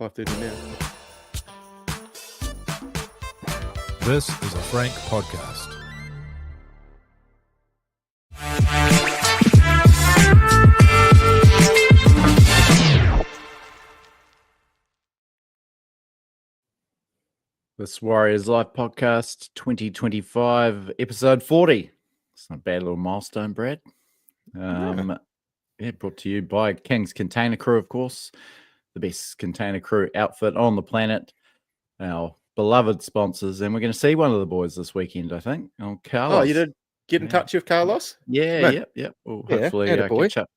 5:30 now. This is a Frank podcast. This Warriors Life podcast 2025, episode 40. It's not a bad little milestone, Brad. Brought to you by King's Container Crew, of course, the best container crew outfit on the planet, our beloved sponsors. And we're going to see one of the boys this weekend, I think. Oh, Carlos. Oh, you did get in touch with Carlos? Yeah. We'll hopefully catch up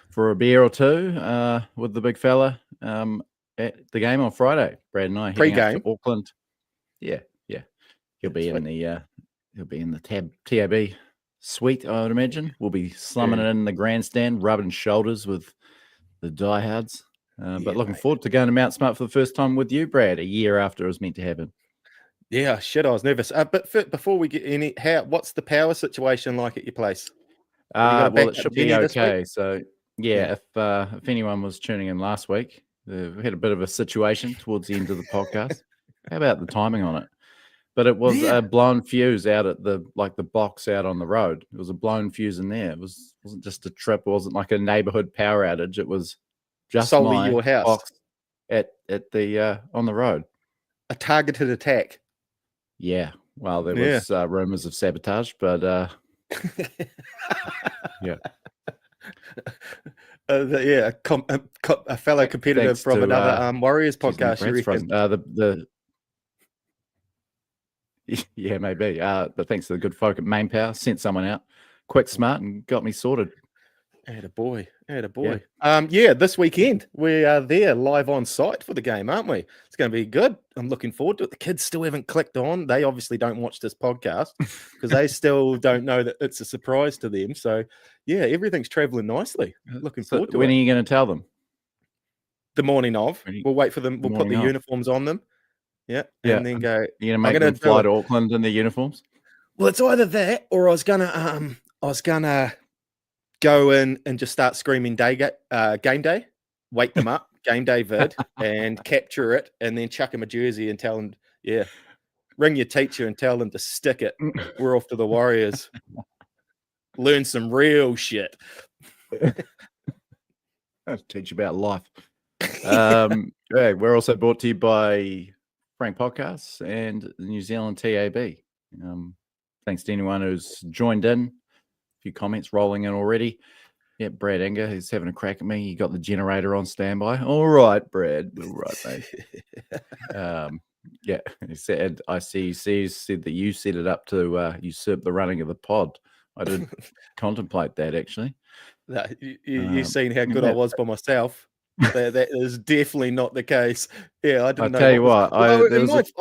for a beer or two with the big fella at the game on Friday. Brad and I heading up to Auckland. Yeah. He'll be in the TAB suite, I would imagine. We'll be slumming it in the grandstand, rubbing shoulders with the diehards. But looking forward to going to Mount Smart for the first time with you, Brad, a year after it was meant to happen. Yeah, shit, I was nervous. But before we get in, what's the power situation like at your place? Well, it should be okay. So, if anyone was tuning in last week, we had a bit of a situation towards the end of the podcast. How about the timing on it? But it was a blown fuse out at the box out on the road. It was a blown fuse in there. It wasn't just a trip. It wasn't like a neighborhood power outage. It was just solely your house box at the on the road. A targeted attack. Yeah. Well, there was rumors of sabotage, but a fellow competitor from another Warriors podcast. You reckon? Yeah, maybe. But thanks to the good folk at Main Power, sent someone out quick, smart, and got me sorted. Attaboy. This weekend we are there live on site for the game, aren't we? It's going to be good. I'm looking forward to it. The kids still haven't clicked on. They obviously don't watch this podcast because they still don't know that it's a surprise to them. So, everything's traveling nicely. Looking forward to it. When are you going to tell them? The morning of. We'll wait for them. We'll put the uniforms on them. And then go. You're going to make them fly to Auckland in their uniforms? Well, it's either that or I was gonna go in and just start screaming game day, wake them up, game day vid, and capture it, and then chuck them a jersey and tell them, ring your teacher and tell them to stick it. We're off to the Warriors. Learn some real shit. I'll teach you about life. We're also brought to you by Frank Podcasts and the New Zealand TAB. Thanks to anyone who's joined in. A few comments rolling in already. Yeah, Brad Enger, who's having a crack at me. You got the generator on standby. All right, Brad. All right, mate. He said, ICC said that you set it up to usurp the running of the pod. I did contemplate that, actually. You've seen how good I was by myself. That is definitely not the case. Yeah, I didn't know. I'll tell you what. I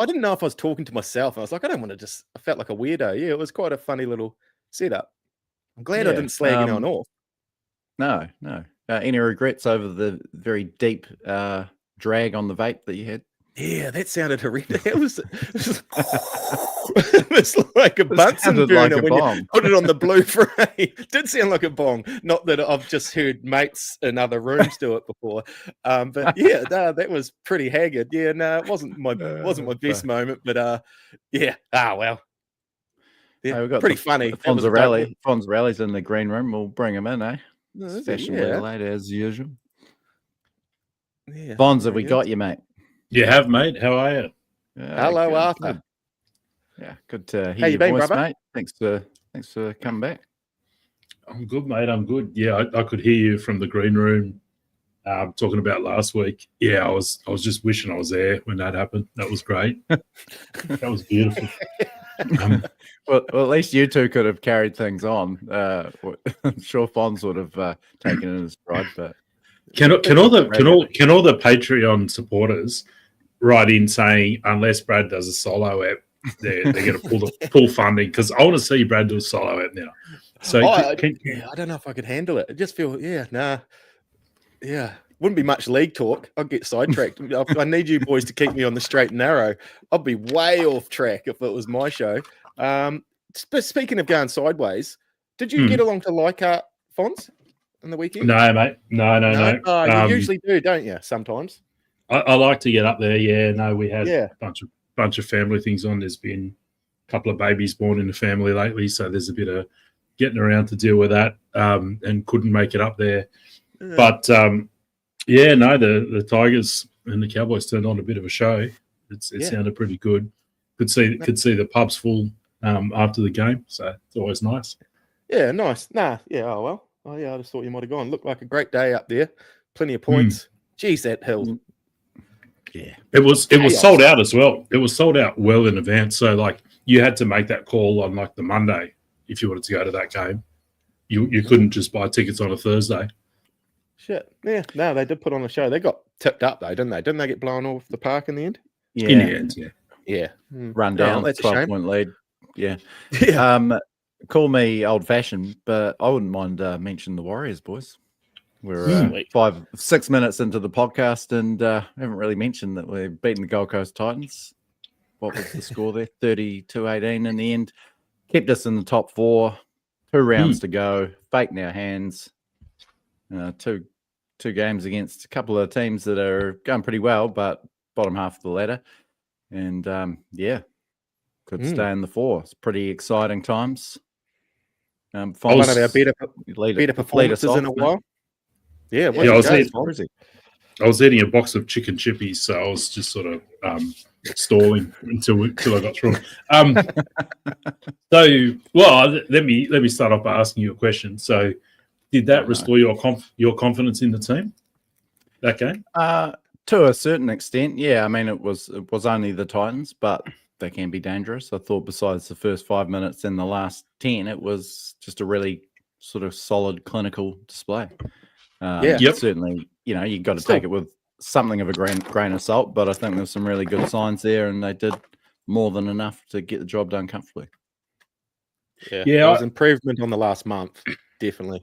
didn't know if I was talking to myself. I was like, I don't want to I felt like a weirdo. Yeah, it was quite a funny little setup. I'm glad I didn't slag anyone off. No. Any regrets over the very deep drag on the vape that you had? Yeah, that sounded horrendous. It was like a Bunsen burner when you put it on the Blu-ray. It did sound like a bong. Not that I've just heard mates in other rooms do it before. That was pretty haggard. Yeah, no, it wasn't my best moment, but well. Yeah, we've got pretty funny. Fonzarelli's in the green room. We'll bring him in, eh? Fashionably late as usual. Yeah, Fonz, have we got you, mate? You have, mate. How are you? Hello, good, Arthur. Good. Yeah, good to hear your voice, brother? Mate. Thanks for coming back. I'm good, mate. I'm good. Yeah, I could hear you from the green room talking about last week. Yeah, I was just wishing I was there when that happened. That was great. That was beautiful. Well, at least you two could have carried things on. I'm sure Fonz would have taken it in his stride, but can all the Patreon supporters write in saying unless Brad does a solo app, they're going to pull funding, because I want to see Brad do a solo app now. So I don't know if I could handle it. I just feel wouldn't be much league talk. I'd get sidetracked. I need you boys to keep me on the straight and narrow. I'd be way off track if it was my show. Speaking of going sideways, did you get along to Leichhardt, Fonz, on the weekend? No, mate. No. You usually do, don't you? Sometimes. I like to get up there. Yeah, no, we had Yeah. a bunch of family things on. There's been a couple of babies born in the family lately, so there's a bit of getting around to deal with that, and couldn't make it up there. Yeah. But yeah, no, the Tigers and the Cowboys turned on a bit of a show. It sounded pretty good. Could see the pubs full after the game, so it's always nice. Yeah, nice. Nah, yeah. Oh well. Oh yeah, I just thought you might have gone. Looked like a great day up there. Plenty of points. Geez, that hill. Yeah, it was sold out as well. It was sold out well in advance. So like you had to make that call on like the Monday if you wanted to go to that game. You couldn't just buy tickets on a Thursday. Shit. Yeah. No, they did put on a show. They got tipped up though, didn't they? Didn't they get blown off the park in the end? Yeah. In the end, yeah. Yeah. Run down, 12-point lead. Yeah. Yeah. Call me old-fashioned, but I wouldn't mind mentioning the Warriors, boys. We're 5-6 minutes into the podcast and haven't really mentioned that we're beating the Gold Coast Titans. What was the score there? 32-18 in the end. Kept us in the top 4. 2 rounds to go. Fate in our hands. Two games against a couple of teams that are going pretty well, but bottom half of the ladder. And could stay in the 4. It's pretty exciting times. One of our better performances in a while. Yeah, I was eating a box of chicken chippies, so I was just sort of stalling until I got through. Let me start off by asking you a question. So, did that restore your confidence in the team? That game? To a certain extent, yeah. I mean, it was only the Titans, but they can be dangerous. I thought besides the first 5 minutes and the last 10, it was just a really sort of solid clinical display. Certainly, you got to take it with something of a grain of salt, but I think there's some really good signs there, and they did more than enough to get the job done comfortably. Yeah, it was improvement on the last month, definitely.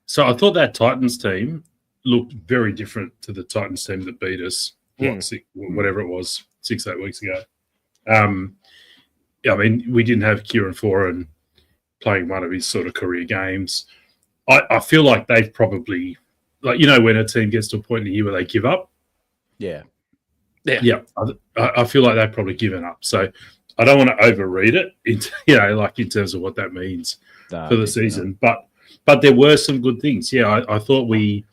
So I thought that Titans team looked very different to the Titans team that beat us, whatever it was, 6-8 weeks ago. I mean, we didn't have Kieran Foran playing one of his sort of career games. I feel like they've probably, when a team gets to a point in the year where they give up. Yeah. I feel like they've probably given up. So I don't want to overread it, in terms of what that means for the season. But there were some good things. Yeah, I thought we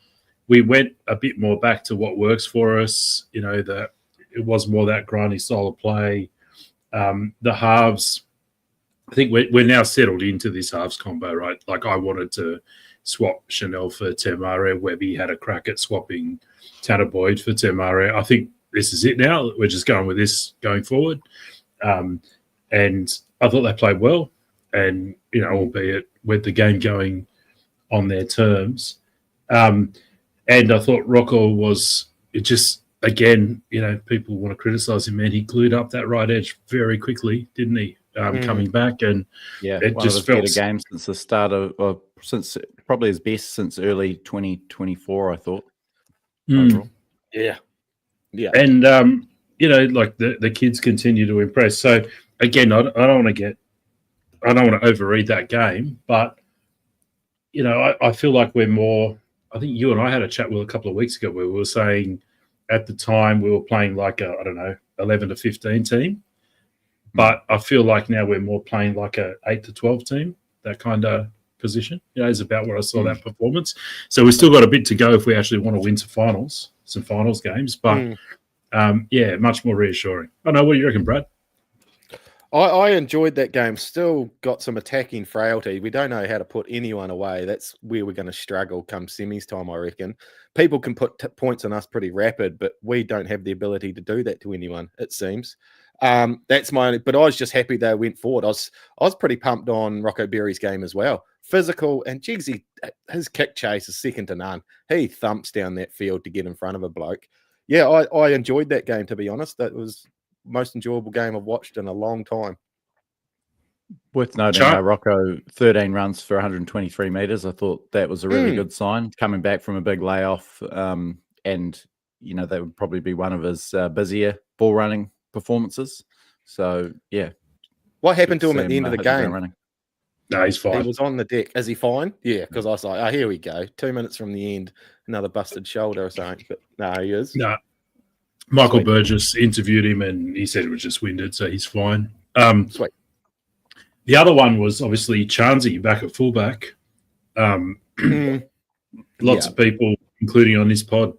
went a bit more back to what works for us. That it was more that grindy style of play. The halves, I think we're now settled into this halves combo, right? Like I wanted to swap Chanel for Temare. Webby had a crack at swapping Tanner Boyd for Temare. I think this is it now. We're just going with this going forward. And I thought they played well, and albeit with the game going on their terms. And I thought Rocco was again, people want to criticize him, man. He glued up that right edge very quickly, didn't he? Coming back, and it one just of his felt better games since the start of, since probably his best since early 2024, I thought. Overall. Yeah. And the kids continue to impress. So again, I don't want to overread that game, but I feel like we're more. I think you and I had a chat a couple of weeks ago where we were saying at the time we were playing like a 11 to 15 team. But I feel like now we're more playing like a 8 to 12 team, that kind of position. Is about where I saw that performance. So we've still got a bit to go if we actually want to win some finals games. But much more reassuring. I know. What do you reckon, Brad? I enjoyed that game. Still got some attacking frailty. We don't know how to put anyone away. That's where we're going to struggle come semis time, I reckon. People can put points on us pretty rapid, but we don't have the ability to do that to anyone, it seems. That's my only, but I was just happy they went forward. I was pretty pumped on Rocco Berry's game as well. Physical, and Jigsy, his kick chase is second to none. He thumps down that field to get in front of a bloke. Yeah, I enjoyed that game, to be honest. That was most enjoyable game I've watched in a long time. Worth noting, Rocco 13 runs for 123 meters. I thought that was a really good sign coming back from a big layoff. And that would probably be one of his busier ball running performances. So yeah. What happened to him at the end of the game? No, he's fine. He was on the deck. Is he fine? Yeah, because I was like, here we go. 2 minutes from the end, another busted shoulder or something. But no, he is. No, Michael Burgess interviewed him, and he said it was just winded, so he's fine. Sweet. The other one was obviously Chansey back at fullback. Lots of people, including on this pod,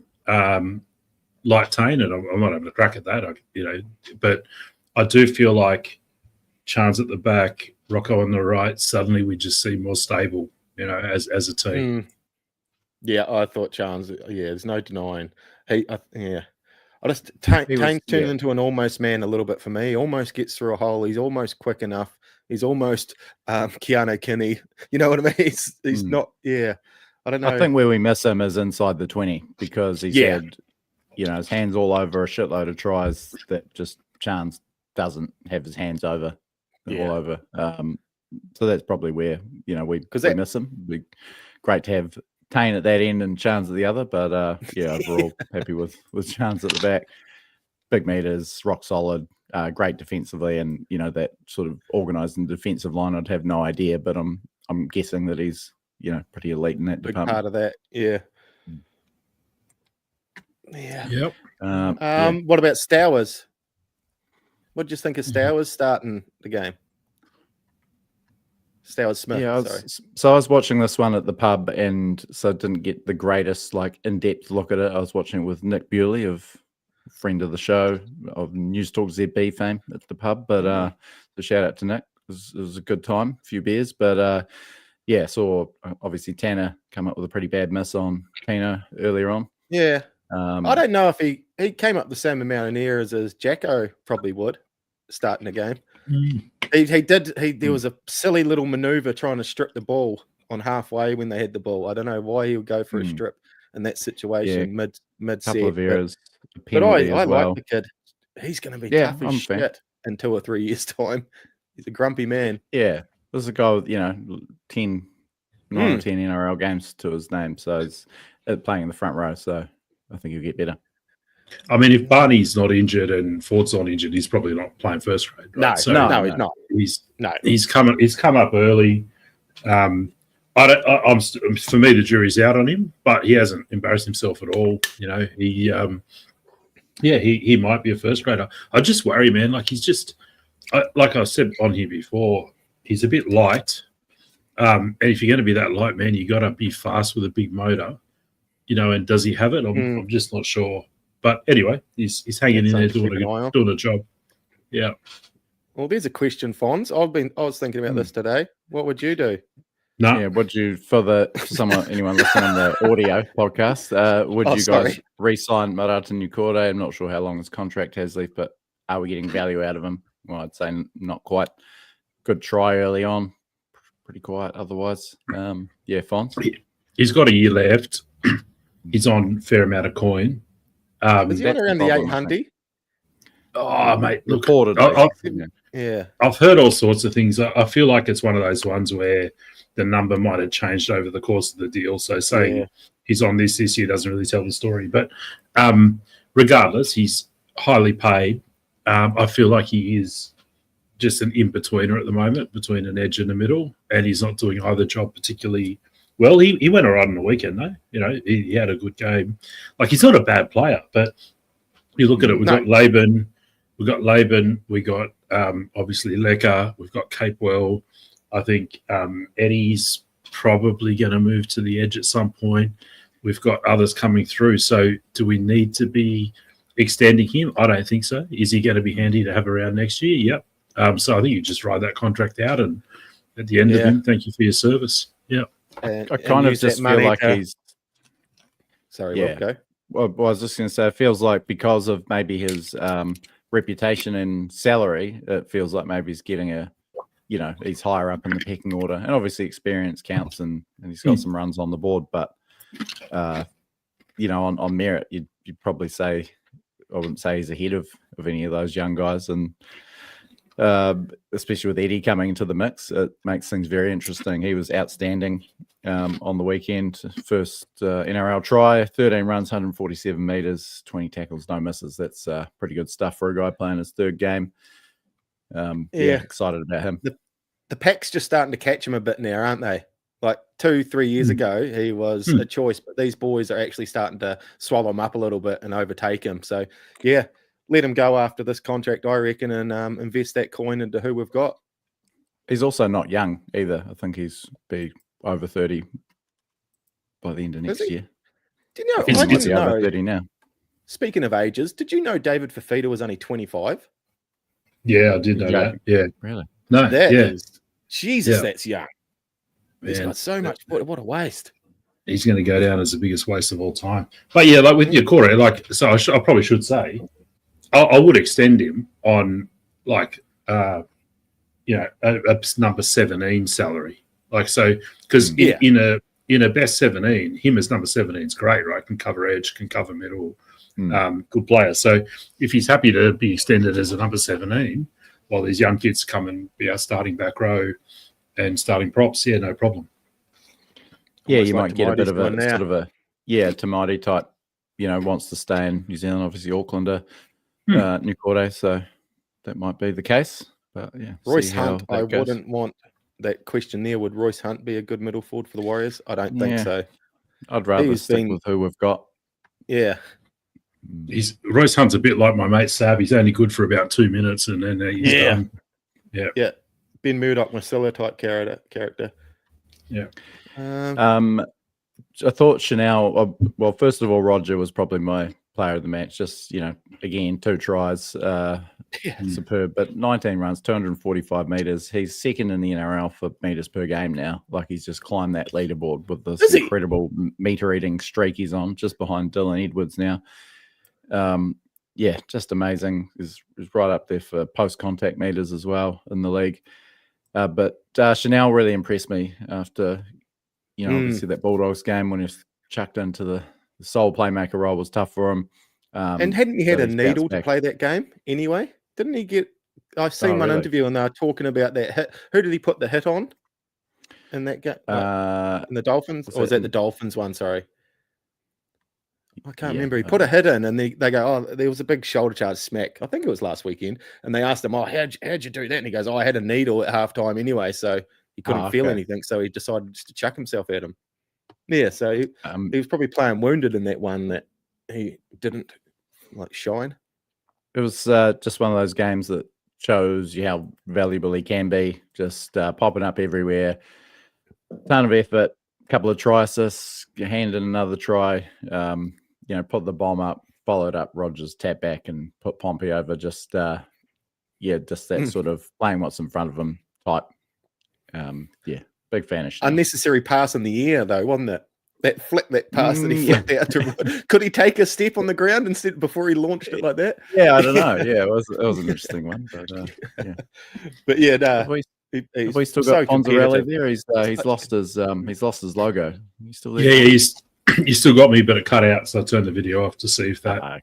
like Tane, and I'm not having a crack at that, but I do feel like Chans at the back, Rocco on the right, suddenly we just seem more stable, as a team. Yeah, I thought Chans, there's no denying. Tane's turned into an almost man a little bit for me. He almost gets through a hole. He's almost quick enough. He's almost Keanu Kinney. You know what I mean? He's not, I don't know. I think where we miss him is inside the 20 because he's had, his hands all over a shitload of tries that just Chans doesn't have his hands over all over. So that's probably where, we miss him. It'd be great to have Tane at that end and Chans at the other, but overall happy with Chans at the back. Big meters, rock solid, great defensively, and that sort of organised and defensive line. I'd have no idea, but I'm guessing that he's pretty elite in that department. Part of that, yeah. Yep. What about Stowers? What did you think of Stowers starting the game? Stowers Smith. Yeah, I was watching this one at the pub, and so I didn't get the greatest in-depth look at it. I was watching it with Nick Bewley, friend of the show, of News Talk ZB fame at the pub. But so shout out to Nick. It was a good time, a few beers. But saw obviously Tanner come up with a pretty bad miss on Pino earlier on. Yeah. I don't know if he came up the same amount in errors as Jacko probably would starting a game. There was a silly little maneuver trying to strip the ball on halfway when they had the ball. I don't know why he would go for a strip in that situation mid couple of errors. But I like the kid. He's going to be tough as shit in 2 or 3 years' time. He's a grumpy man. Yeah, there's a guy with 9 or 10 NRL games to his name, so he's playing in the front row. So I think he'll get better. I mean, if Barney's not injured and Ford's not injured, he's probably not playing first grade. Right? No, he's not. He's come up early. For me, the jury's out on him, but he hasn't embarrassed himself at all. He might be a first grader. I just worry, man. Like he's just, like I said on here before, he's a bit light. And if you're going to be that light, man, you got to be fast with a big motor. And does he have it? I'm just not sure. But anyway, he's hanging in there doing a job. Yeah. Well, there's a question, Fonz. I was thinking about this today. What would you do? No. Yeah, would you anyone listening on the audio podcast? Would you guys re-sign Marata Nukorde? I'm not sure how long his contract has left, but are we getting value out of him? Well, I'd say not quite. Good try early on. Pretty quiet otherwise. Fonz. He's got a year left. He's on a fair amount of coin. Is he on around the 800? Oh, mate, look, I've heard all sorts of things. I feel like it's one of those ones where the number might have changed over the course of the deal. So saying he's on this year doesn't really tell the story. But regardless, he's highly paid. I feel like he is just an in-betweener at the moment, between an edge and a middle, and he's not doing either job particularly well. He went all right on the weekend, though. He had a good game. Like, he's not a bad player, but you look at it, we've got Laban, we got obviously Lecker, we've got Capewell. I think Eddie's probably going to move to the edge at some point. We've got others coming through. So do we need to be extending him? I don't think so. Is he going to be handy to have around next year? Yep. So I think you just ride that contract out, and at the end of him, thank you for your service. Yeah. I kind of just feel like he's... Sorry, go. Well, I was just going to say, it feels like because of maybe his reputation and salary, it feels like maybe he's getting he's higher up in the pecking order. And obviously experience counts, and he's got some runs on the board. But, on merit, you'd probably say, I wouldn't say he's ahead of any of those young guys. And especially with Eddie coming into the mix, it makes things very interesting. He was outstanding on the weekend. First NRL try, 13 runs, 147 metres, 20 tackles, no misses. That's pretty good stuff for a guy playing his third game. Excited about him. The pack's just starting to catch him a bit now, aren't they? Like 2-3 years ago, he was a choice, but these boys are actually starting to swallow him up a little bit and overtake him. So, yeah, let him go after this contract, I reckon, and invest that coin into who we've got. He's also not young either. I think he's be over 30 by the end of next year. Do you know? I didn't know. Over 30 now. Speaking of ages, did you know David Fafita was only 25? Yeah, I did know that. Yeah, really? No, that is Jesus. That's young. Man, he's got so much. What a waste. He's going to go down as the biggest waste of all time. But yeah, like with your Corey, like so, I probably should say, I would extend him on like a number 17 salary. Like so, because in a best 17, him as number 17 is great, right? Can cover edge, can cover middle, good player. So if he's happy to be extended as a number 17, while these young kids come and be our starting back row and starting props, no problem. Yeah, you might get a bit of a sort of a Tamati type. Wants to stay in New Zealand. Obviously, Aucklander, New Corday, so that might be the case. But yeah, Royce Hunt, I wouldn't want that question there. Would Royce Hunt be a good middle forward for the Warriors? I don't think so. I'd rather stick with who we've got. Yeah. Royce Hunt's a bit like my mate Sab. He's only good for about 2 minutes and then he's done. Yeah. Ben Murdoch, Marcelo type character. Yeah. I thought Chanel. Well, first of all, Roger was probably my player of the match. Just again, 2 tries, superb. But 19 runs, 245 meters. He's second in the NRL for meters per game now. Like he's just climbed that leaderboard with this incredible meter eating streak he's on, just behind Dylan Edwards now. Just amazing. He's right up there for post contact meters as well in the league. But Chanel really impressed me after. Obviously that Bulldogs game when he was chucked into the sole playmaker role was tough for him. And hadn't he had a needle to play that game anyway? Didn't he get? I've seen one interview and they were talking about that hit. Who did he put the hit on in that game? In the Dolphins, or was that the Dolphins one? Sorry, I can't remember. He put a hit in, and they go, "Oh, there was a big shoulder charge smack." I think it was last weekend, and they asked him, "Oh, how'd you do that?" And he goes, "Oh, I had a needle at halftime anyway, so." He couldn't feel anything, so he decided just to chuck himself at him. Yeah, so he was probably playing wounded in that one that he didn't shine. It was just one of those games that shows you how valuable he can be. Just popping up everywhere, ton of effort, couple of try assists, hand in another try. Put the bomb up, followed up Rogers tap back and put Pompey over. Just that sort of playing what's in front of him type. Big fan of Chanel. Unnecessary pass in the air though, wasn't it? That pass that he flicked out to. Could he take a step on the ground instead before he launched it like that? Yeah, I don't know. Yeah, it was an interesting one. But yeah, have we still got Ponzarelli there? He's lost his logo. He's still there. Yeah, you still got me, but it cut out, so I turned the video off to see if that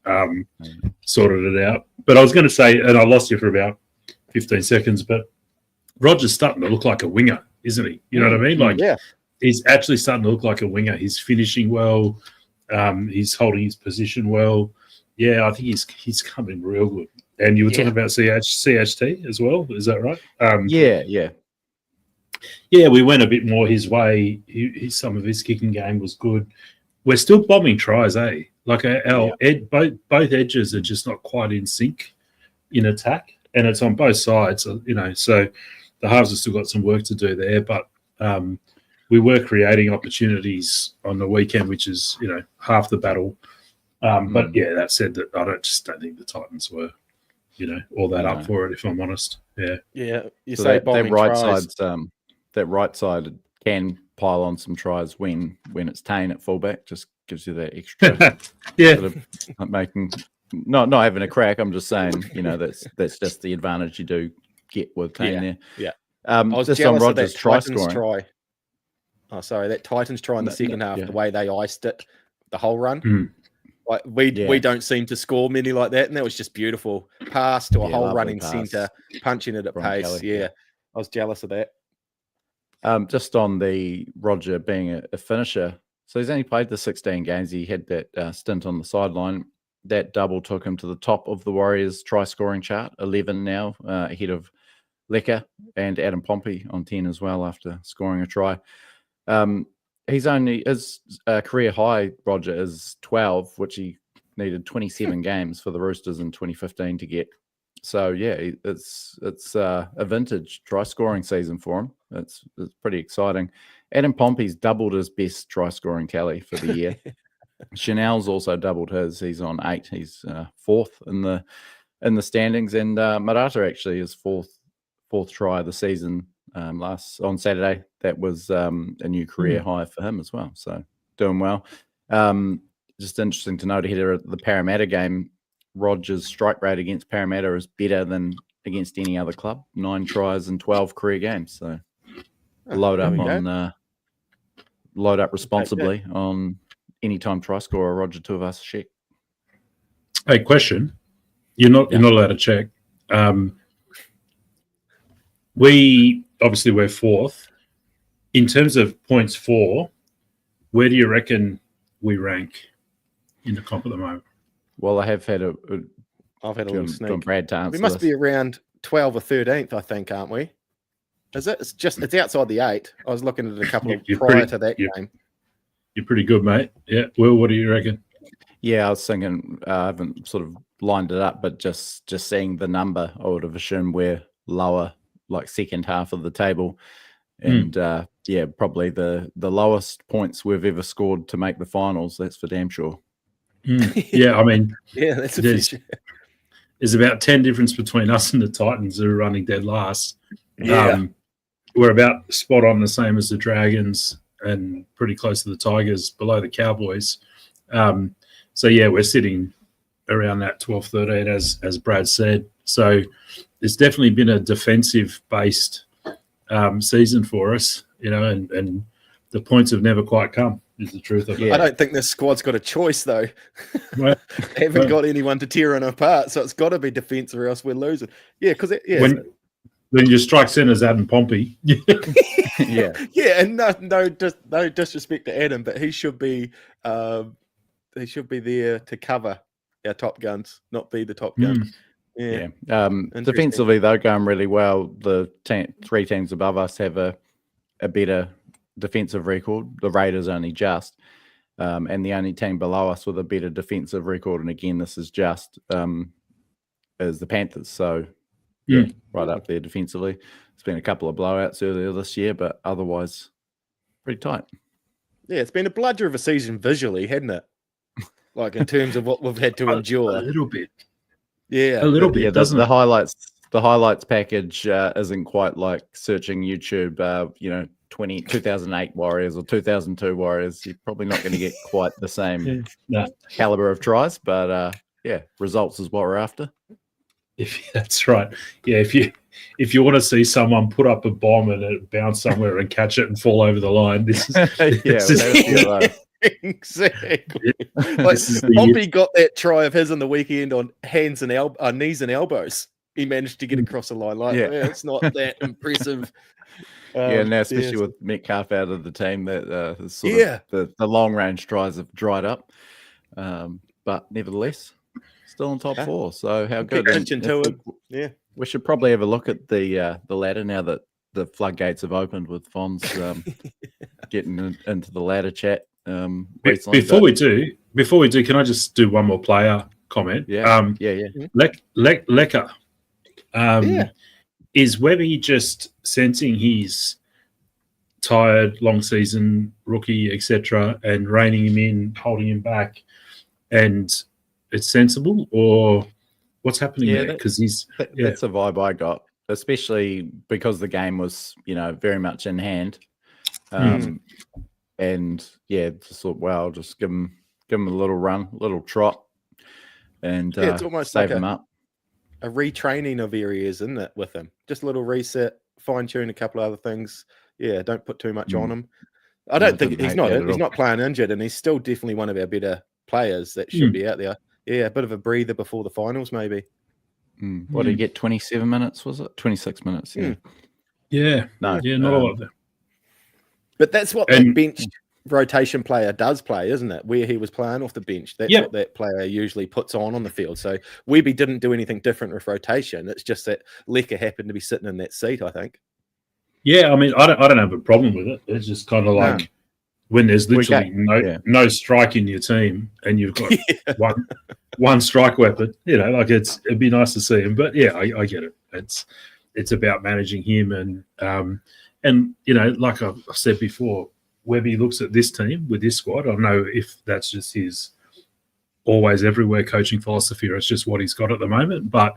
sorted it out. But I was going to say, and I lost you for about 15 seconds, but Roger's starting to look like a winger, isn't he? You know what I mean? He's actually starting to look like a winger. He's finishing well. He's holding his position well. Yeah, I think he's coming real good. And you were talking about CHT as well. Is that right? Yeah, we went a bit more his way. Some of his kicking game was good. We're still bombing tries, eh? Like both edges are just not quite in sync in attack, and it's on both sides. So the halves have still got some work to do there, but we were creating opportunities on the weekend, which is half the battle. But that said, that I just don't think the Titans were all that up for it. If I'm honest, you so say that right tries. That right side can pile on some tries when it's Tane at fullback. Just gives you that extra. Sort of making not having a crack. I'm just saying, that's just the advantage you do get with Tane there. Yeah. I was just on Rogers' try scoring. Oh, sorry, that Titans try in the second half. The way they iced it, the whole run. Like we don't seem to score many like that, and that was just beautiful. Pass to a whole running centre, punching it at pace. Kelly, I was jealous of that. Just on the Roger being a finisher, so he's only played the 16 games. He had that stint on the sideline. That double took him to the top of the Warriors' try scoring chart, 11 now, ahead of Lecker and Adam Pompey on 10 as well after scoring a try. He's only his career high, Roger, is 12, which he needed 27 games for the Roosters in 2015 to get. So yeah, it's a vintage try scoring season for him. It's pretty exciting. Adam Pompey's doubled his best try scoring tally for the year. Chanel's also doubled his. He's on 8. He's fourth in the standings, and Marata actually is fourth try of the season. Last on Saturday, that was a new career high for him as well. So doing well. Just interesting to note ahead of the Parramatta game, Rogers' strike rate against Parramatta is better than against any other club. 9 tries in 12 career games. So load up responsibly on anytime try scorer Roger Tuivasa-Sheck. Hey, question. You're not allowed to check. We're fourth. In terms of points for, where do you reckon we rank in the comp at the moment? Well, I have had I've had a little sneak. Brad to answer we must this. be around 12 or 13th, I think, aren't we? Is it? It's outside the 8. I was looking at a couple prior to that game. You're pretty good, mate. Yeah. Well, what do you reckon? Yeah, I was thinking, I haven't sort of lined it up, but just seeing the number, I would have assumed we're lower, like second half of the table. And probably the lowest points we've ever scored to make the finals. That's for damn sure. Yeah, I mean, that's there's about 10 difference between us and the Titans who are running dead last. Yeah. We're about spot on the same as the Dragons and pretty close to the Tigers, below the Cowboys. So yeah, we're sitting around that 12, 13, as Brad said. So there's definitely been a defensive based season for us, and the points have never quite come, is the truth of it. I don't think this squad's got a choice, though. They haven't got anyone to tear it apart, so it's got to be defence or else we're losing. Yeah, because when your strike centre's Adam Pompey. Yeah, and no disrespect to Adam, but he should be there to cover our top guns, not be the top gun. Yeah. Defensively, they're going really well. The 3 teams above us have a better defensive record. The Raiders only just, and the only team below us with a better defensive record. And again, this is just as the Panthers. So right up there defensively. It's been a couple of blowouts earlier this year, but otherwise pretty tight. Yeah, it's been a bludger of a season visually, hasn't it? Like in terms of what we've had to endure. A little bit. Yeah, a little bit. Yeah, doesn't the highlights package isn't quite like searching YouTube. 2008 Warriors or 2002 Warriors. You're probably not going to get quite the same caliber of tries, but results is what we're after. That's right. Yeah, if you want to see someone put up a bomb and it bounce somewhere and catch it and fall over the line, this is exactly. Like Pompey got that try of his on the weekend on knees and elbows. He managed to get across the line. It's not that impressive. Now especially with Metcalf out of the team, that the long range tries have dried up. But nevertheless, still on top 4. So how good? We should probably have a look at the ladder now that the floodgates have opened with Fonz getting into the ladder chat. Before we do, can I just do one more player comment? Lecker. Is Webby just sensing he's tired, long season, rookie, etc., and reining him in, holding him back, and it's sensible, or what's happening there? Because that's a vibe I got, especially because the game was, very much in hand. And just thought, well, just give him a little run, a little trot, and it's almost save like him up. A retraining of areas, isn't it, with him? Just a little reset, fine tune a couple of other things. Yeah, don't put too much on him. I don't think he's not playing injured, and he's still definitely one of our better players that should be out there. Yeah, a bit of a breather before the finals, maybe. What did he get? 27 minutes, was it? 26 minutes. Yeah. Not a lot there. But that's what that bench rotation player does play, isn't it? Where he was playing off the bench. That's what that player usually puts on the field. So Webby didn't do anything different with rotation. It's just that Lecker happened to be sitting in that seat, I think. Yeah, I mean, I don't have a problem with it. It's just kind of like when there's literally no strike in your team and you've got one strike weapon. Like it'd be nice to see him. But yeah, I get it. It's about managing him and like I've said before, Webby looks at this team with this squad. I don't know if that's just his always everywhere coaching philosophy or it's just what he's got at the moment. But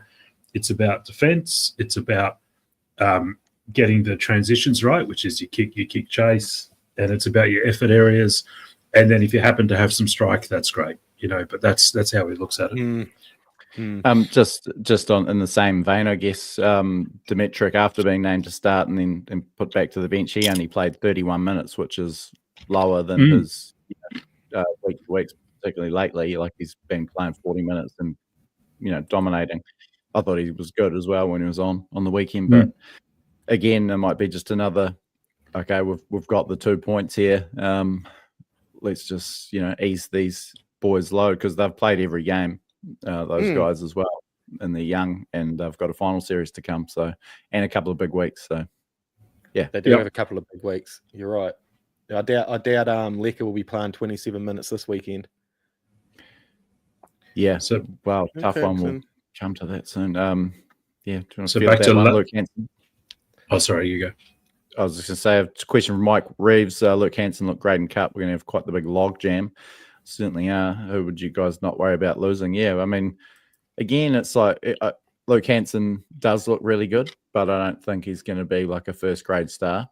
it's about defense. It's about getting the transitions right, which is you kick, chase, and it's about your effort areas. And then if you happen to have some strike, that's great, But that's how he looks at it. Just in the same vein, I guess. Dimitrik, after being named to start and then put back to the bench, he only played 31 minutes, which is lower than his week to weeks, particularly lately. Like he's been playing 40 minutes and dominating. I thought he was good as well when he was on the weekend, but again, it might be just another. Okay, we've got the 2 points here. Let's just ease these boys low because they've played every game. Those guys as well, and they're young, and they've got a final series to come. So, and a couple of big weeks. So, yeah, they do have a couple of big weeks. You're right. I doubt Lecker will be playing 27 minutes this weekend. Yeah. So, tough one. We'll come to that soon. Yeah. Do you want to so back to Luke Hansen? Oh, sorry, you go. I was just going to say a question from Mike Reeves. Luke Hansen looked great in Cup. We're going to have quite the big log jam. Certainly are. Who would you guys not worry about losing? Yeah, I mean, again, it's like Luke Hansen does look really good, but I don't think he's going to be like a first grade star.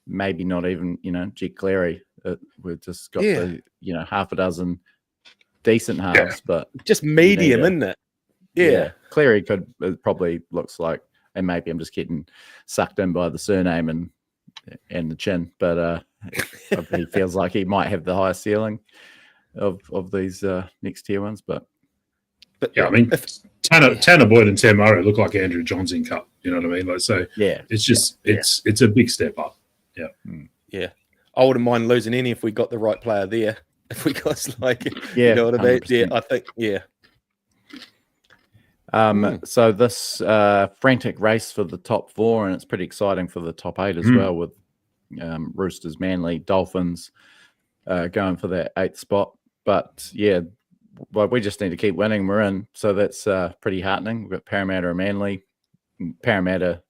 Maybe not even, Jet Cleary. We've just got half a dozen decent halves, but just medium, isn't it? Yeah. Cleary probably looks like, and maybe I'm just getting sucked in by the surname and the chin, but he feels like he might have the highest ceiling of these next tier ones. But yeah, I mean, Tanner Boyd and Tim Murray look like Andrew Johns in Cup. You know what I mean? Like, so it's just it's a big step up. Yeah, yeah. I wouldn't mind losing any if we got the right player there. If we got you know what I mean? 100%. Yeah, I think So this frantic race for the top 4, and it's pretty exciting for the top 8 as well, with Roosters, Manly, Dolphins going for that 8th spot. But yeah, we just need to keep winning. We're in, so that's pretty heartening. We've got Parramatta and Manly. Parramatta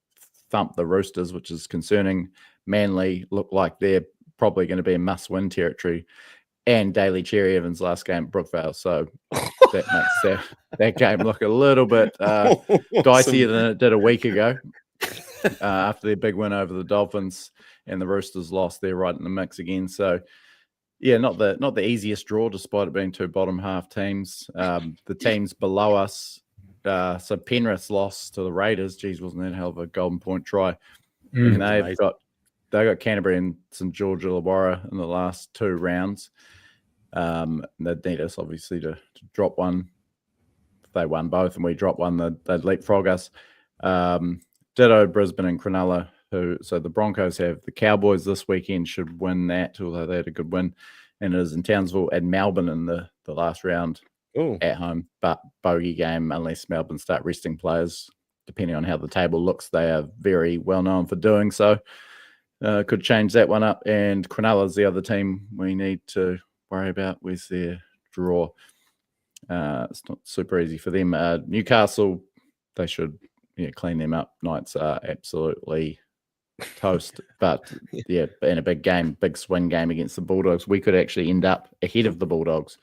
thumped the Roosters, which is concerning. Manly look like they're probably going to be in must-win territory. And Daly Cherry Evans' last game at Brookvale, so that makes that game look a little bit dicier than it did a week ago. After their big win over the Dolphins and the Roosters lost, they're right in the mix again. So, yeah, not the easiest draw, despite it being 2 bottom half teams. The teams below us, so Penrith lost to the Raiders. Geez, wasn't that a hell of a golden point try? And they got Canterbury and St George Illawarra in the last 2 rounds. They'd need us obviously to drop one. If they won both and we drop one, they'd leapfrog us. Ditto Brisbane and Cronulla, so the Broncos have the Cowboys this weekend, should win that, although they had a good win. And it is in Townsville and Melbourne in the last round at home. But bogey game unless Melbourne start resting players. Depending on how the table looks, they are very well known for doing so. Could change that one up. And Cronulla's the other team we need to worry about with their draw. It's not super easy for them. Newcastle, they should clean them up. Knights are absolutely toast. But yeah, in a big game, big swing game against the Bulldogs, we could actually end up ahead of the Bulldogs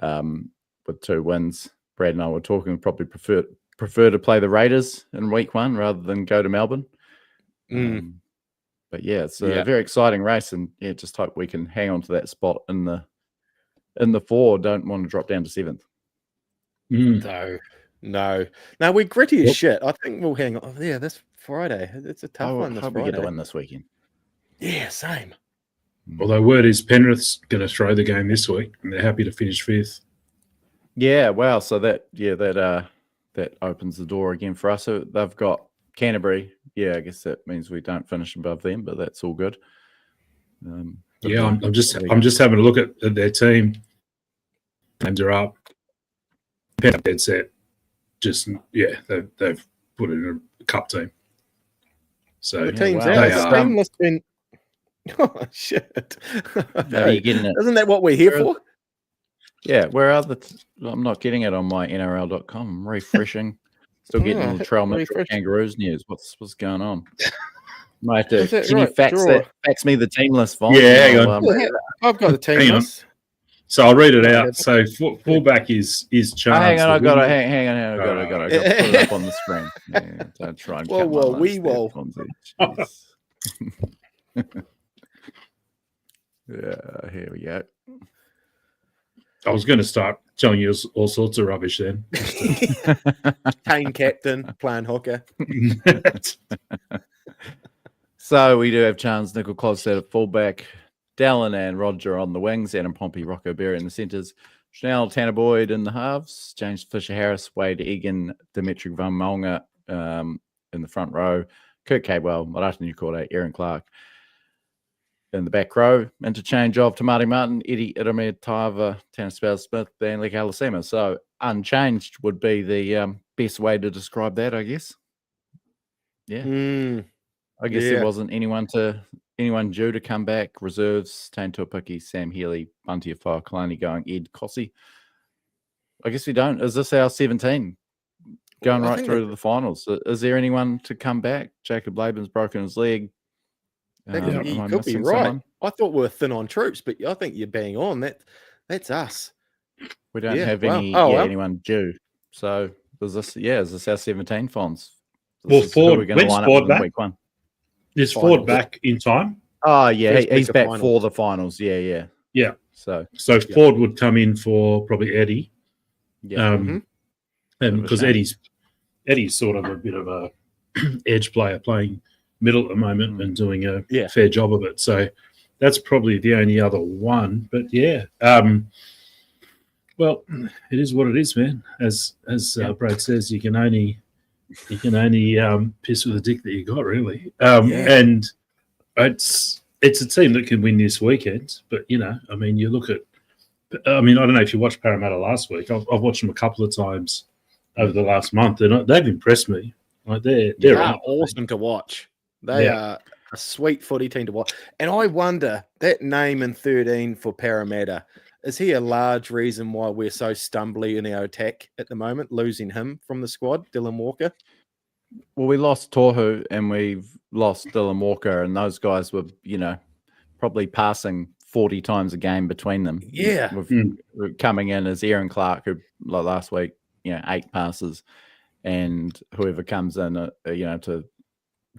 with 2 wins. Brad and I were talking, probably prefer to play the Raiders in week 1 rather than go to Melbourne. But yeah, it's a very exciting race, and just hope we can hang on to that spot in the 4. Don't want to drop down to 7th. No, we're gritty as shit. I think we'll hang on. Yeah, this Friday, it's a tough one. This Friday. We get to win this weekend. Yeah, same. Although word is Penrith's going to throw the game this week, and they're happy to finish 5th. Yeah, wow. So that opens the door again for us. So they've got Canterbury. Yeah, I guess that means we don't finish above them, but that's all good. I'm just having a look at their team. Names are up. Dead set. They've put it in a cup team. So the team's wow. out. The team must have been. Oh shit! Are you getting it? Isn't that what we're here for? Yeah, where are I'm not getting it on my NRL.com. I'm refreshing. Still getting all the Trail Mitchell Kangaroos news. What's going on? Might have to, can you fax me the team list, Vaughn? Yeah, hang on. I've got the team list. So I'll read it out. So fullback is Chance. Hang on, I got it. Hang on, I got to put it up on the screen. Yeah, don't try and cut my lunch there, Yeah, here we go. I was going to start telling you all sorts of rubbish then. Kane captain, playing hooker. So we do have Chance, Nickel Clodstead at fullback, Dallin and Roger on the wings, Adam Pompey, Rocco Berry in the centres, Chanel, Tanner Boyd in the halves, James Fisher-Harris, Wade Egan, Dimitri Van Malnga in the front row, Kurt Cabwell, Marata Newcorder, Aaron Clark in the back row, interchange of Tamati Martin, Eddie Iramir Taiva, Tanner Spell-Smith, and Lee Alasema. So unchanged would be the best way to describe that, I guess. Yeah. I guess there wasn't anyone due to come back. Reserves, Tane Tuapiki, Sam Healy, Bunty Afar, Kalani going, Ed Cossey. I guess we don't. Is this our 17 going right through to the finals? Is there anyone to come back? Jacob Laban's broken his leg. You could be right. Someone? I thought we were thin on troops, but I think you're bang on. That's us. We don't have anyone due. So is this our 17 Fonz? Well, Ford, when's Ford back? Week 1. Is Ford back in time? Oh, yeah, he's back for the finals. Yeah. So Ford would come in for probably Eddie. Yeah. And because Eddie's sort of a bit of a edge player playing middle at the moment and doing a fair job of it. So that's probably the only other one. But well, it is what it is, man. As Brad says, you can only piss with the dick that you got, really. And it's a team that can win this weekend. But you look at. I don't know if you watched Parramatta last week. I've watched them a couple of times over the last month. They've impressed me. Like they're awesome to watch. They are a sweet footy team to watch. And I wonder, that name in 13 for Parramatta, is he a large reason why we're so stumbly in our attack at the moment, losing him from the squad, Dylan Walker? Well, we lost Tohu and we've lost Dylan Walker, and those guys were, probably passing 40 times a game between them. Yeah. Coming in as Aaron Clark, who like last week, 8 passes, and whoever comes in,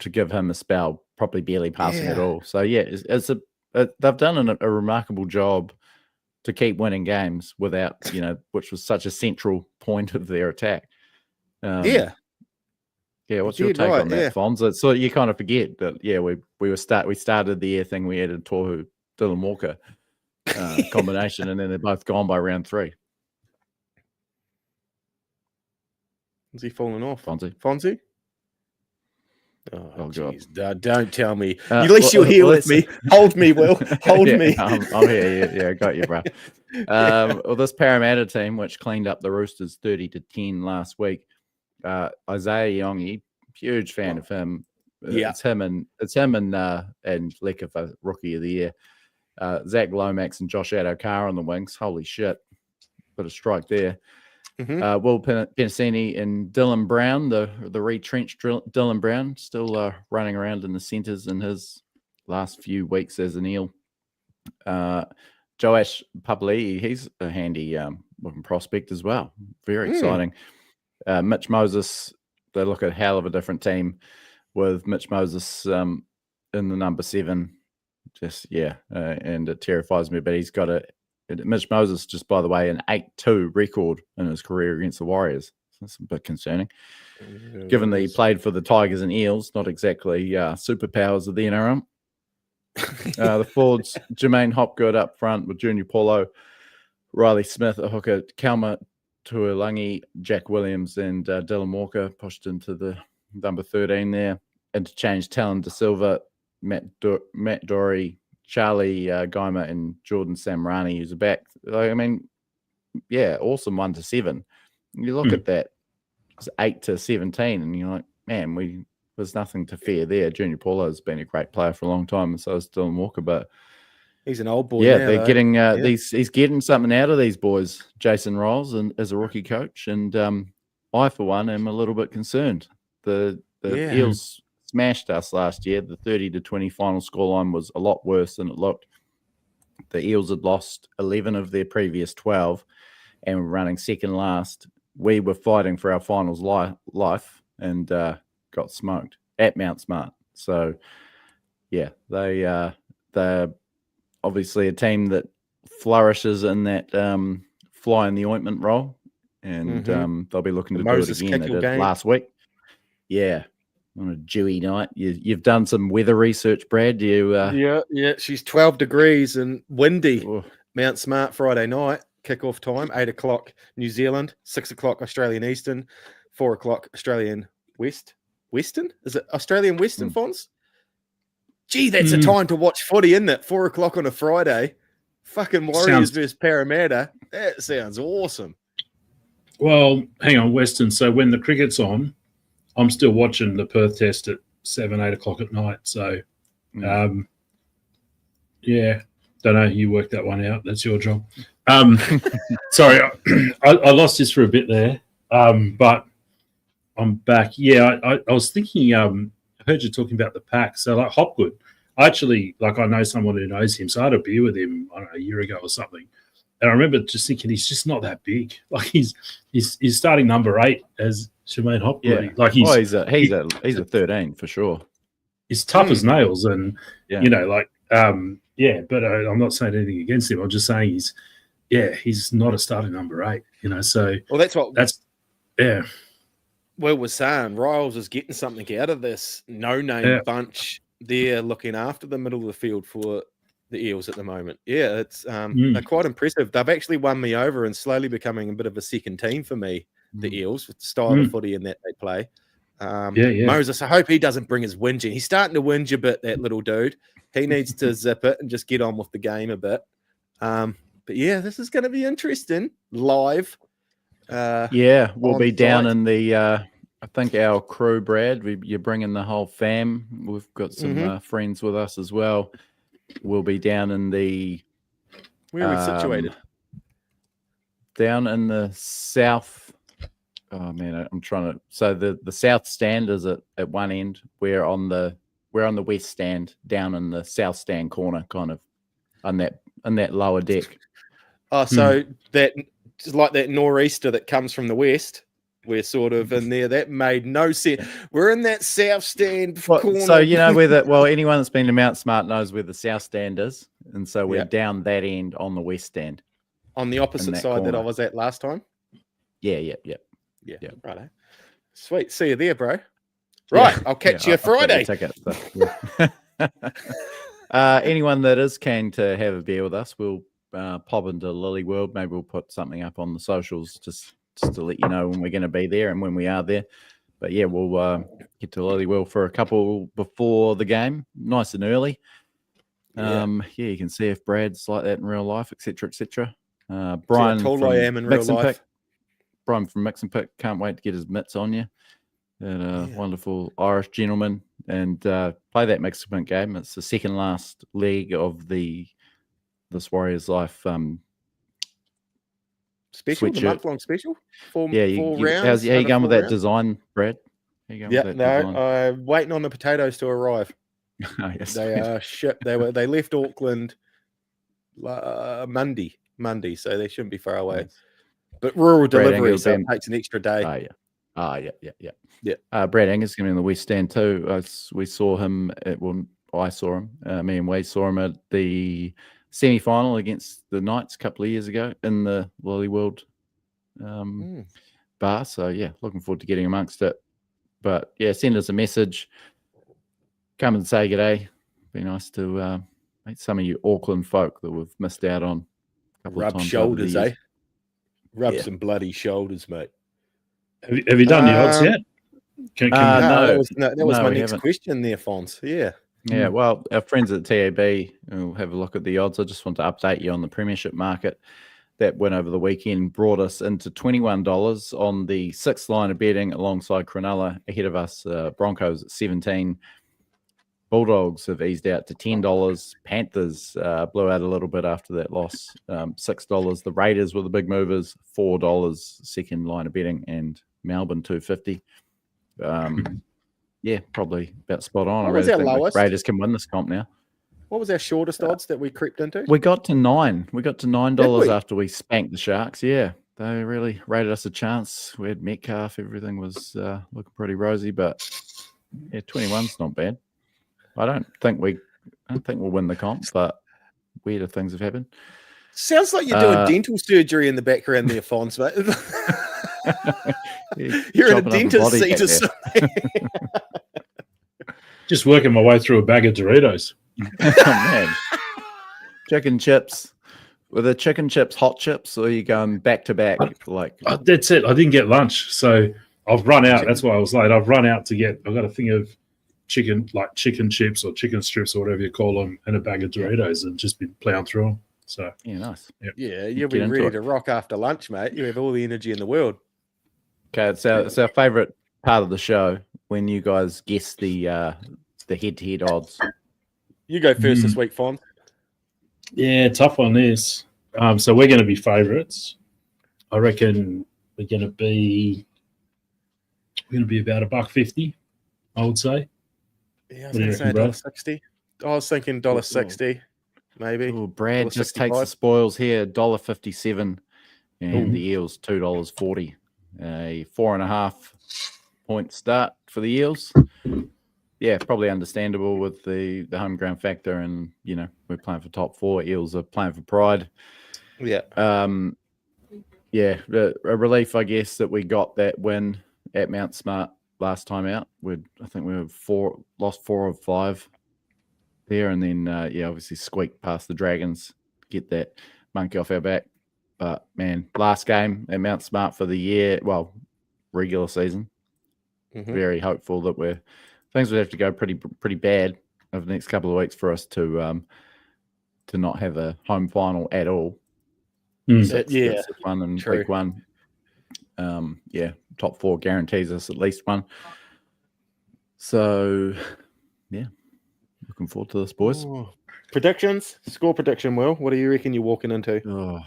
to give him a spell, probably barely passing at all. So they've done a remarkable job to keep winning games without, which was such a central point of their attack. What's your take on that, Fonz? So you kind of forget that. We started the year thing. We added Tohu, Dylan Walker combination, and then they're both gone by round 3. Is he falling off, Fonzie? Oh God! Don't tell me. At least you're here with me. Hold me, Will. Hold me. I'm here. Yeah, I got you, bro. Well, this Parramatta team, which cleaned up the Roosters 30-10 last week, Isaiah Yongi, huge fan of him. It's him and Leka for Rookie of the Year. Zach Lomax and Josh Adokar on the wings. Holy shit! Bit of strike there. Will Penasini and Dylan Brown, the retrenched Dylan Brown, still running around in the centres in his last few weeks as an Eel. Joash Papali'i, he's a handy looking prospect as well. Very exciting. Mitch Moses, they look a hell of a different team with Mitch Moses in the number 7. And it terrifies me, but he's got Mitch Moses, just by the way, an 8-2 record in his career against the Warriors. That's a bit concerning, given that he played for the Tigers and Eels, not exactly superpowers of the NRM. The forwards, Jermaine Hopgood up front with Junior Paulo, Riley Smith, a hooker, Kalma Tuolangi, Jack Williams, and Dylan Walker pushed into the number 13 there. Interchange Talon De Silva, Matt Dory, Charlie Geimer, and Jordan Samrani, who's a back. Awesome 1-7. You look at that, it's 8-17, and you're like, man, we there's nothing to fear there. Junior Paulo's been a great player for a long time, and so is Dylan Walker. But he's an old boy. Yeah, now, they're though. getting he's getting something out of these boys, Jason Rolls, and as a rookie coach. And I, for one, am a little bit concerned. The Eels smashed us last year. The 30-20 final scoreline was a lot worse than it looked. The Eels had lost 11 of their previous 12 and were running second last. We were fighting for our finals life and got smoked at Mount Smart. So, yeah, they're obviously a team that flourishes in that fly in the ointment role, and they'll be looking to do it again. They did last week. Yeah, on a dewy night. You've done some weather research, Brad. Yeah. She's 12 degrees and windy. Mount Smart Friday night. Kickoff time, 8 o'clock New Zealand, 6 o'clock Australian Eastern, 4 o'clock Australian Western? Is it Australian Western, Fonz? Gee, that's a time to watch footy, isn't it? 4 o'clock on a Friday. Fucking Warriors versus Parramatta. That sounds awesome. Well, hang on, Western. So when the cricket's on, I'm still watching the Perth Test at 7, 8 o'clock at night. So, yeah, don't know. You worked that one out. That's your job. Sorry, I lost this for a bit there, but I'm back. Yeah, I was thinking, I heard you talking about the pack. So, like Hopgood, I know someone who knows him. So I had a beer with him, I don't know, a year ago or something. And I remember just thinking he's just not that big. Like he's starting number 8 as Shemaine Hopgood. Yeah. Like he's a 13 for sure. He's tough as nails, and you know, like but I'm not saying anything against him. I'm just saying he's not a starting number 8. You know, so Will was saying Riles is getting something out of this no-name bunch there looking after the middle of the field for the Eels at the moment. Yeah, it's they're quite impressive. They've actually won me over and slowly becoming a bit of a second team for me, the Eels, with the style of footy and that they play. Moses, I hope he doesn't bring his whinging. He's starting to whinge a bit, that little dude. He needs to zip it and just get on with the game a bit. But yeah, this is going to be interesting. Live. We'll be down in the I think our crew, Brad, you're bringing the whole fam. We've got some friends with us as well. We'll be down in the... Where are we situated? Down in the south... Oh, man, I'm trying to... So the south stand is at one end. We're on the west stand, down in the south stand corner, kind of, on that lower deck. Oh, so that... Just like that nor'easter that comes from the west... We're sort of in there. That made no sense. We're in that south stand corner. So you know anyone that's been to Mount Smart knows where the south stand is, and so we're down that end on the west stand, on the opposite side corner that I was at last time. Yeah. Right. Sweet. See you there, bro. Right, I'll catch you Friday. Anyone that is keen to have a beer with us, we'll pop into Lily World. Maybe we'll put something up on the socials just to let you know when we're going to be there and when we are there. But yeah, we'll get to Lily World for a couple before the game, nice and early. You can see if Brad's like that in real life, etc., etc. Brian, how tall I am in real life. Brian from Mix and Pick, can't wait to get his mitts on you. And wonderful Irish gentleman, and play that Mix and Pick game. It's the second last leg of this Warriors Life special, the month-long special. Four rounds. How you going with that design, Brad? I'm waiting on the potatoes to arrive. Yes. They are shipped. They left Auckland Monday, so they shouldn't be far away. Nice. But rural delivery, so it takes an extra day. Yeah. Brad Angus is going to be in the West Stand too. We saw him I saw him. Me and Wade saw him at the semi-final against the Knights a couple of years ago in the Lily World bar. So yeah, looking forward to getting amongst it. But yeah, send us a message. Come and say g'day. Be nice to meet some of you Auckland folk that we've missed out on a couple of times. Shoulders, eh? Rub some bloody shoulders, mate. Have you done the odds yet? No, that was my next question there, Fons. Yeah. Yeah, well, our friends at TAB will have a look at the odds. I just want to update you on the premiership market. that win over the weekend brought us into $21 on the 6th line of betting alongside Cronulla. Ahead of us, Broncos at 17. Bulldogs have eased out to $10. Panthers blew out a little bit after that loss, $6. The Raiders were the big movers, $4 second line of betting, and Melbourne $2.50. Yeah, probably about spot on. What I was really our think lowest? the Raiders can win this comp now. What was our shortest odds that we crept into? We got to $9. We got to $9 after we spanked the Sharks. Yeah, they really rated us a chance. We had Metcalf. Everything was looking pretty rosy, but yeah, 21's not bad. I don't think we'll win the comp, but weirder things have happened. Sounds like you're doing dental surgery in the background there, Fonz, mate. You're in a dentist seat or something. Just working my way through a bag of Doritos. Oh, man. Chicken chips. Were the chicken chips hot chips, or are you going back to back? That's it. I didn't get lunch, so I've run out. That's why I was late. I've run out to get. I've got a thing of chicken chips or chicken strips or whatever you call them, and a bag of Doritos, and just been plowing through them. So yeah, nice. Yep. Yeah, you'll be ready to rock after lunch, mate. You have all the energy in the world. Okay, it's our favourite part of the show when you guys guess the head-to-head odds. You go first this week, Fonz. Yeah, tough on this. So we're going to be favourites. I reckon we're going to be about $1.50. I would say. Yeah, I was going to say $1.60. I was thinking $1.60, maybe. Oh, Brad just takes the spoils here, $1.57, and the Eels $2.40. A 4.5 point start for the Eels. Yeah, probably understandable with the home ground factor, and we're playing for top 4. Eels are playing for pride. Yeah. Yeah, a relief, I guess, that we got that win at Mount Smart last time out. I think we lost 4 of 5 there, and then obviously squeaked past the Dragons, get that monkey off our back. But man, last game at Mount Smart for the year, well, regular season. Very hopeful that things would have to go pretty bad over the next couple of weeks for us to not have a home final at all. That's one in week 1. Top 4 guarantees us at least one. So, yeah, looking forward to this, boys. Predictions? Score prediction, Will. What do you reckon you're walking into? Oh,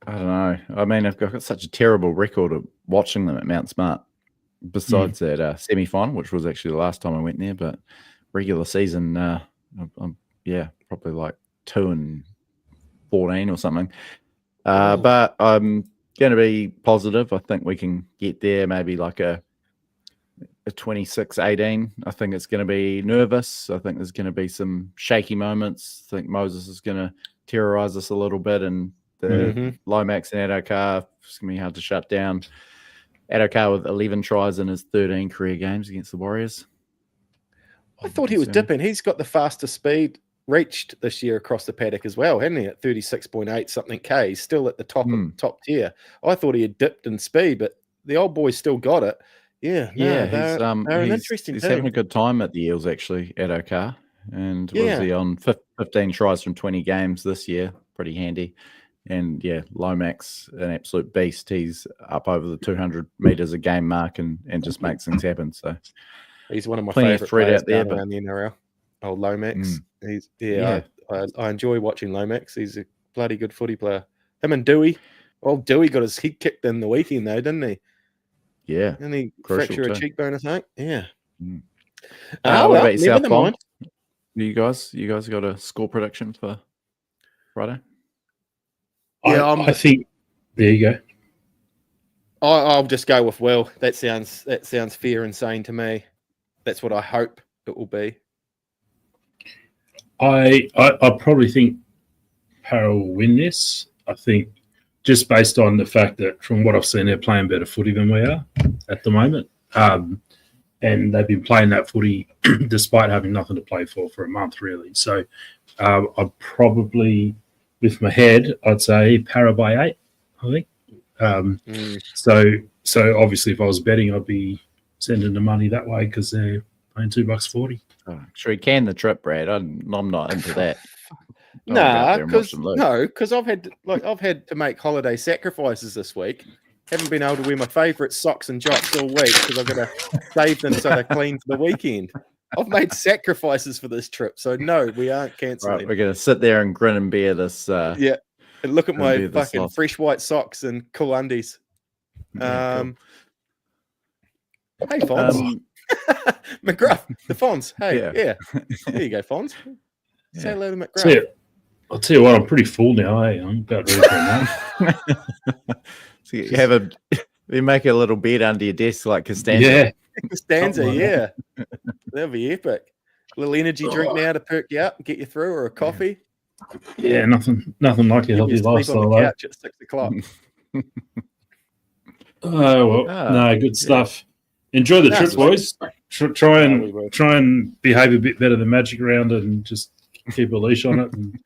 I don't know. I mean, I've got such a terrible record of watching them at Mount Smart. Besides that semi-final, which was actually the last time I went there, but regular season, I'm probably like 2-14 or something. But I'm going to be positive. I think we can get there, maybe like a 26-18. I think it's going to be nervous. I think there's going to be some shaky moments. I think Moses is going to terrorize us a little bit, and the Lomax and Adokar, it's going to be hard to shut down. Adokar with 11 tries in his 13 career games against the Warriors. I thought he was dipping. He's got the fastest speed reached this year across the paddock as well, hadn't he? At 36.8 something K. He's still at the top tier. I thought he had dipped in speed, but the old boy's still got it. Yeah, they're an interesting he's team. having a good time at the Eels, actually, Adokar. And was he on 15 tries from 20 games this year? Pretty handy. And Lomax, an absolute beast. He's up over the 200 meters a game mark and just makes things happen. So he's one of my plenty favorite of threat players out there around the NRL. Oh, Lomax. I enjoy watching Lomax. He's a bloody good footy player. Him and Dewey. Well, Dewey got his head kicked in the weekend though, didn't he? Yeah. Didn't he fracture a cheekbone, I think? Yeah. What about yourself, Bob? You guys got a score prediction for Friday? Yeah, I think there you go. I'll just go with Will. That sounds fair and sane to me. That's what I hope it will be. I probably think Para will win this. I think just based on the fact that from what I've seen, they're playing better footy than we are at the moment. And they've been playing that footy despite having nothing to play for a month, really. So I'd probably, with my head, I'd say Para by 8, I think. So obviously if I was betting, I'd be sending the money that way because they're paying $2.40. Oh, sure, he can the trip, Brad. I'm not into that. because I've had to make holiday sacrifices this week. Haven't been able to wear my favourite socks and jocks all week because I've got to save them so they're clean for the weekend. I've made sacrifices for this trip, so no, we aren't cancelling. Right, we're going to sit there and grin and bear this. And look at my fucking fresh white socks and cool undies. Yeah, cool. Hey, Fonz. McGruff, the Fonz. Hey, yeah. There you go, Fonz. Say hello to McGruff. I'll tell you what, I'm pretty full now. I'm about ready for that. So you make a little bed under your desk like Costanza. Yeah, Costanza, yeah. That'll be epic. A little energy drink now to perk you up and get you through, or a coffee. Yeah, nothing like a healthy lifestyle. On the couch at 6 o'clock. Good stuff. Enjoy the trip, boys. Try and behave a bit better than Magic Round and just keep a leash on it. And...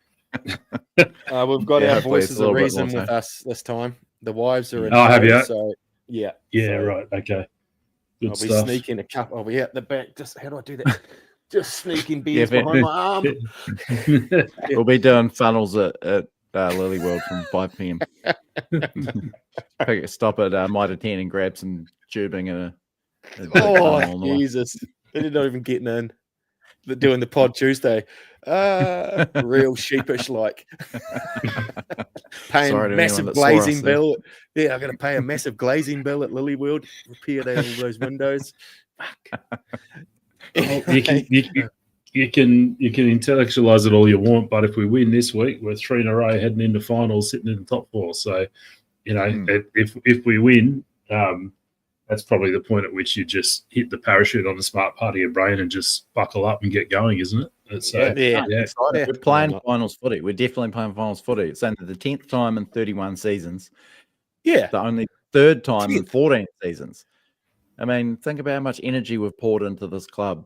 we've got our voices of reason with us this time. The wives are in. Oh, have you? So, yeah. Yeah, right. Okay. Good I'll stuff. be sneaking a couple. I'll be out the back. Just how do I do that? Just sneaking beers behind my arm. We'll be doing funnels at Lily World from 5 p.m. Stop at Mitre 10 and grab some tubing and Jesus. They're not even getting in. They're doing the pod Tuesday. Real sheepish like. Paying massive glazing bill. Yeah, I'm going to pay a massive glazing bill at Lily World. Repair all those windows. Fuck. You can intellectualize it all you want, but if we win this week, we're 3 in a row heading into finals, sitting in the top 4. So, if we win, that's probably the point at which you just hit the parachute on the smart part of your brain and just buckle up and get going, isn't it? We're playing finals footy. We're definitely playing finals footy. It's only the 10th time in 31 seasons. Yeah. The only 3rd time in 14 seasons. I mean, think about how much energy we've poured into this club,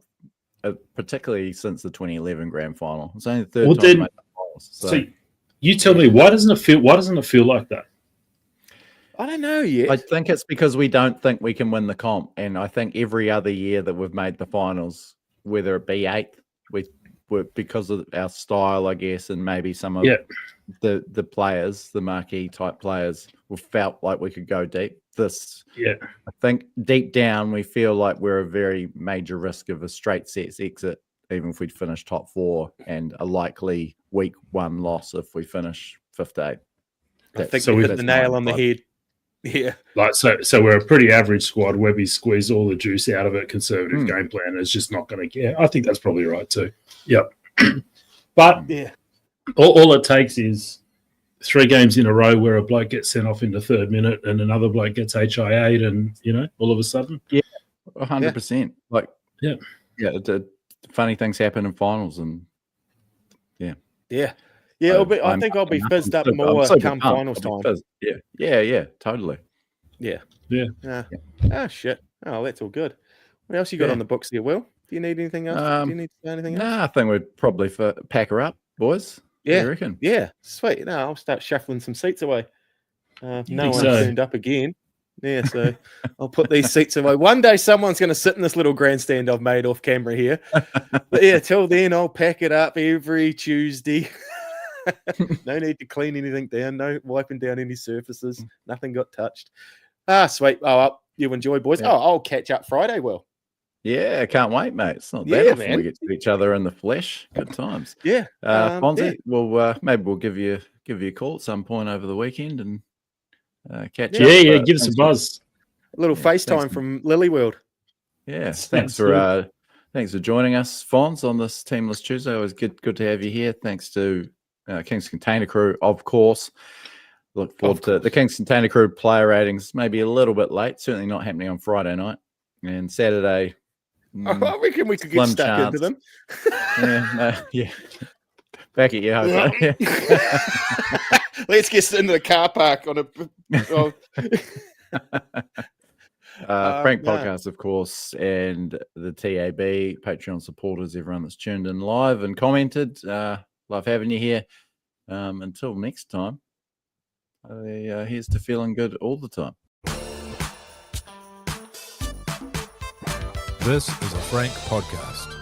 particularly since the 2011 grand final. It's only the 3rd time to make the finals. So you tell me, why doesn't it feel like that? I don't know yet. I think it's because we don't think we can win the comp. And I think every other year that we've made the finals, whether it be 8th, we're because of our style, I guess, and maybe some of the players, the marquee type players, we felt like we could go deep. I think deep down we feel like we're a very major risk of a straight sets exit, even if we'd finish top 4, and a likely week 1 loss if we finish 5th-8. I think we hit the nail on the head. Yeah. So we're a pretty average squad. Webby squeezed all the juice out of it. Conservative game plan is just not going to get. I think that's probably right too. Yep. But all it takes is 3 games in a row where a bloke gets sent off in the 3rd minute and another bloke gets HIA'd, and all of a sudden, 100%. The funny things happen in finals, and I think I'll be fizzed up more come finals time. Yeah, totally. Yeah. Shit. Oh, that's all good. What else you got on the books here, Will? Do you need anything else? Do you need to say anything else? No, I think we'd probably pack her up, boys. Yeah. You reckon? Yeah, sweet. No, I'll start shuffling some seats away. No one turned up again. Yeah, so I'll put these seats away. One day someone's going to sit in this little grandstand I've made off camera here. But yeah, till then I'll pack it up every Tuesday. No need to clean anything down. No wiping down any surfaces. Nothing got touched. Sweet. Oh, you enjoy, boys. Yeah. I'll catch up Friday, Will. Yeah, can't wait, mate. It's not that often we get to each other in the flesh. Good times. Yeah. Fonzie, well, maybe we'll give you a call at some point over the weekend and catch up. Yeah, give us a buzz. A little FaceTime from Lily World. Yeah, thanks for joining us, Fonz, on this Teamless Tuesday. It was good to have you here. Thanks to King's Container Crew, of course. Look forward to the King's Container Crew player ratings. Maybe a little bit late. Certainly not happening on Friday night. And Saturday, I reckon we could get stuck into them. Back at your house. Let's get into the car park on a Frank Podcast, of course, and the TAB, Patreon supporters, everyone that's tuned in live and commented. Love having you here. Until next time, here's to feeling good all the time. This is a Frank Podcast.